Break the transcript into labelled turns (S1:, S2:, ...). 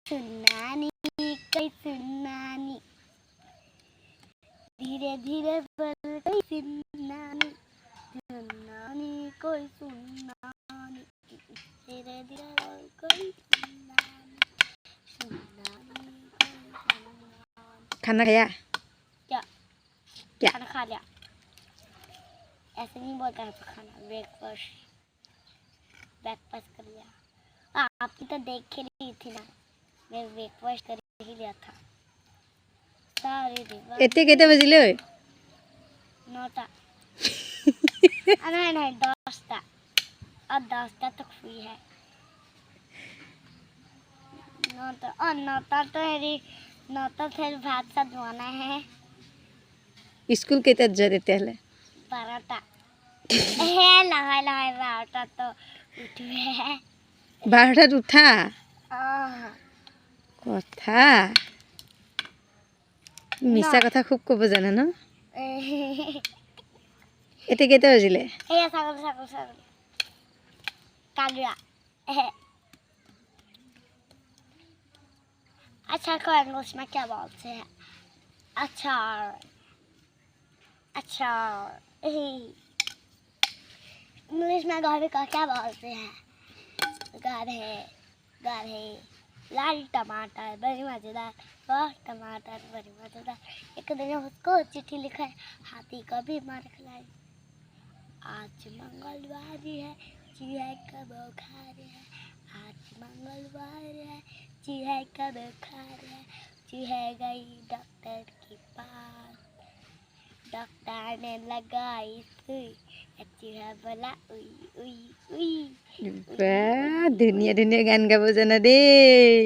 S1: सुनानी कोई सुनानी, धीरे धीरे बोल कोई सुनानी, सुनानी कोई सुनानी, धीरे धीरे बोल कोई सुनानी, सुनानी कोई सुनानी।
S2: खाना खाया?
S1: क्या
S2: क्या?
S1: खाना खा लिया। ऐसे नहीं बोलता है खाना, ब्रेकफास्ट कर लिया। आपने तो देख ही ली थी ना, मैं ब्रेकफास्ट कर ही लिया था। सारे दिन
S2: एते केते बजिले ओय?
S1: 9टा नहीं 10टा, और 10टा तक फ्री है। 9टा तो मेरी 9टा फिर भात साथ बनाना है।
S2: स्कूल केते जा देते हले?
S1: 12टा है लहाय 12टा तो उठे है।
S2: 12টা उठा কথা মিছা কথা খুব কব জানে ন? এতে কেতে বাজিলে?
S1: ছাগল कागड़ा अच्छा को इंग्लिश में क्या बोलते हैं? अचार इंग्लिश में गाढ़े का क्या बोलते हैं? गाढ़े लाल टमाटर बड़ी मजेदार, वह टमाटर बड़ी मजेदार। एक दिन उसको चिट्ठी लिखा है, हाथी का भी मार खिलाई। आज मंगलवार है, चूहे का बुखार है। आज मंगलवार है, चूहे का बुखार है। चूहे गई डॉक्टर के पास, डॉक्टर ने लगाई सुई, चूहा बोला उई उई उई।
S2: ধুনীয়া ধুনীয়া গান গাব জানা দেই।